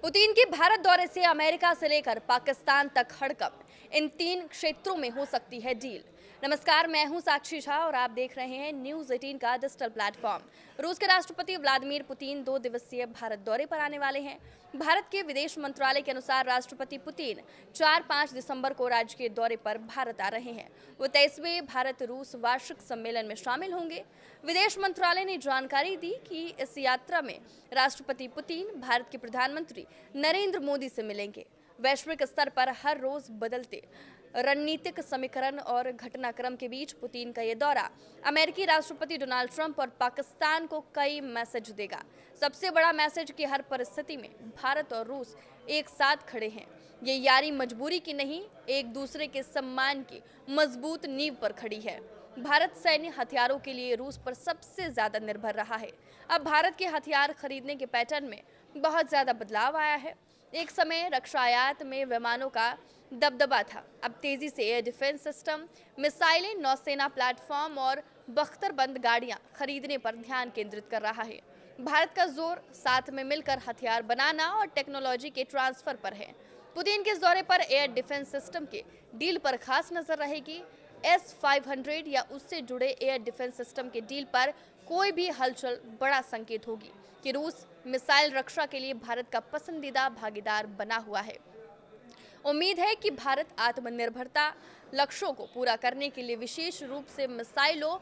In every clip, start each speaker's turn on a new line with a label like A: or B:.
A: Putin के भारत दौरे से अमेरिका से लेकर पाकिस्तान तक हड़कंप, इन तीन क्षेत्रों में हो सकती है डील। नमस्कार, मैं हूं साक्षी झा और आप देख रहे हैं न्यूज 18 का डिजिटल प्लेटफॉर्म। रूस के राष्ट्रपति व्लादिमीर पुतिन 2 दिवसीय भारत दौरे पर आने वाले हैं। भारत के विदेश मंत्रालय के अनुसार राष्ट्रपति पुतिन 4-5 दिसंबर को राज्य के दौरे पर भारत आ रहे हैं। वो 23वें भारत रूस वार्षिक सम्मेलन में शामिल होंगे। विदेश मंत्रालय ने जानकारी दी कि इस यात्रा में राष्ट्रपति पुतिन भारत के प्रधानमंत्री नरेंद्र मोदी से मिलेंगे। वैश्विक स्तर पर हर रोज बदलते रणनीतिक समीकरण और घटनाक्रम के बीच पुतिन का ये दौरा अमेरिकी राष्ट्रपति डोनाल्ड ट्रंप और पाकिस्तान को कई मैसेज देगा। सबसे बड़ा मैसेज कि हर परिस्थिति में भारत और रूस एक साथ खड़े हैं। ये यारी मजबूरी की नहीं, एक दूसरे के सम्मान की मजबूत नींव पर खड़ी है। भारत सैन्य हथियारों के लिए रूस पर सबसे ज्यादा निर्भर रहा है। अब भारत के हथियार खरीदने के पैटर्न में बहुत ज्यादा बदलाव आया है। एक समय रक्षा आयात में विमानों का दबदबा था, अब तेजी से एयर डिफेंस सिस्टम, मिसाइलें, नौसेना प्लेटफॉर्म और बख्तरबंद गाड़ियां खरीदने पर ध्यान केंद्रित कर रहा है। भारत का जोर साथ में मिलकर हथियार बनाना और टेक्नोलॉजी के ट्रांसफर पर है। पुतिन के इस दौरे पर एयर डिफेंस सिस्टम के डील पर खास नजर रहेगी। S-500 या उससे जुड़े एयर डिफेंस सिस्टम के डील पर कोई भी हलचल बड़ा संकेत होगी कि रूस मिसाइल रक्षा के लिए भारत का पसंदीदा भागीदार बना हुआ है। उम्मीद है कि भारत आत्मनिर्भरता लक्ष्यों को पूरा करने के लिए विशेष रूप से मिसाइलों,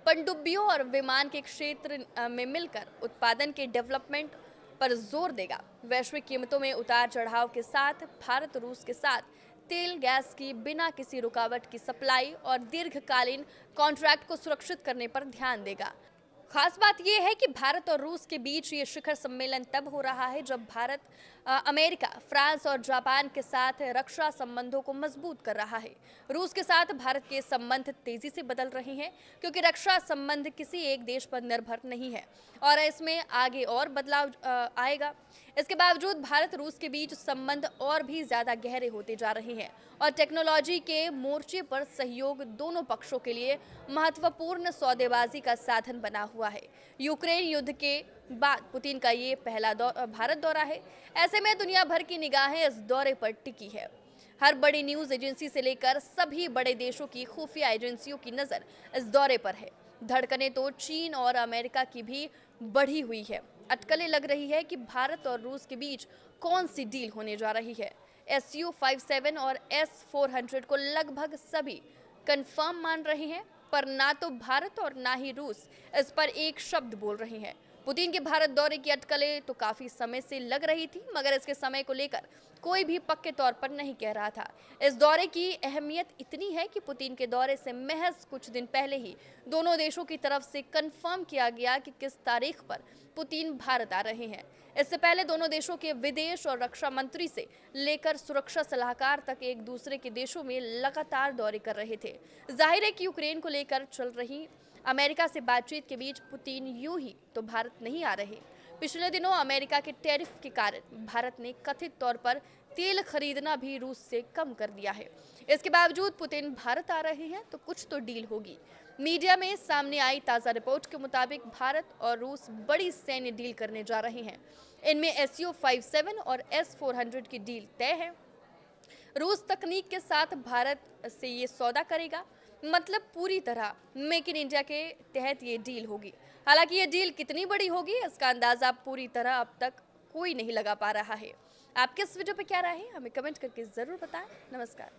A: पनडुब्बियों और विमान के क्षेत्र में मिलकर उत्पादन के डेवलपमेंट पर जोर देगा। वैश्विक कीमतों में उतार चढ़ाव के साथ भारत रूस के साथ तेल गैस की बिना किसी रुकावट की सप्लाई और दीर्घकालीन कॉन्ट्रैक्ट को सुरक्षित करने पर ध्यान देगा। खास बात यह है कि भारत और रूस के बीच ये शिखर सम्मेलन तब हो रहा है जब भारत अमेरिका, फ्रांस और जापान के साथ रक्षा संबंधों को मजबूत कर रहा है। रूस के साथ भारत के संबंध तेजी से बदल रहे हैं क्योंकि रक्षा संबंध किसी एक देश पर निर्भर नहीं है और इसमें आगे और बदलाव आएगा। इसके बावजूद भारत रूस के बीच संबंध और भी ज्यादा गहरे होते जा रहे हैं और टेक्नोलॉजी के मोर्चे पर सहयोग दोनों पक्षों के लिए महत्वपूर्ण सौदेबाजी का साधन बना हुआ है। यूक्रेन युद्ध के बाद पुतिन का ये पहला भारत दौरा है। ऐसे में दुनिया भर की निगाहें इस दौरे पर टिकी है। हर बड़ी न्यूज एजेंसी से लेकर सभी बड़े देशों की खुफिया एजेंसियों की नजर इस दौरे पर है। धड़कनें तो चीन और अमेरिका की भी बढ़ी हुई है। अटकलें लग रही है कि भारत और रूस के बीच कौन सी डील होने जा रही है। Su-57 और S-400 को लगभग सभी कंफर्म मान रहे हैं, पर ना तो भारत और ना ही रूस इस पर एक शब्द बोल रहे हैं। पुतिन के भारत दौरे की अटकलें तो काफी समय से लग रही थी, मगर इसके समय को लेकर कोई भी पक्के तौर पर नहीं कह रहा था। इस दौरे की अहमियत इतनी है कि पुतिन के दौरे से महज कुछ दिन पहले ही दोनों देशों की तरफ से कंफर्म किया गया कि किस तारीख पर पुतिन भारत आ रहे हैं। इससे पहले दोनों देशों के विदेश और रक्षा मंत्री से लेकर सुरक्षा सलाहकार तक एक दूसरे के देशों में लगातार दौरे कर रहे थे। जाहिर है कि यूक्रेन को लेकर चल रही अमेरिका से बातचीत के बीच पुतिन यूं ही तो भारत नहीं आ रहे। पिछले दिनों अमेरिका के टैरिफ के कारण भारत ने कथित तौर पर तेल खरीदना भी रूस से कम कर दिया है। इसके बावजूद पुतिन भारत आ रहे हैं तो कुछ तो डील होगी। मीडिया में सामने आई ताज़ा रिपोर्ट के मुताबिक भारत और रूस बड़ी सैन्य डील करने जा रहे हैं। इनमें Su-57 और S-400 की डील तय है। रूस तकनीक के साथ भारत से ये सौदा करेगा, मतलब पूरी तरह मेक इन इंडिया के तहत ये डील होगी। हालांकि ये डील कितनी बड़ी होगी इसका अंदाजा पूरी तरह अब तक कोई नहीं लगा पा रहा है। आपके इस वीडियो पे क्या राय है, हमें कमेंट करके जरूर बताएं। नमस्कार।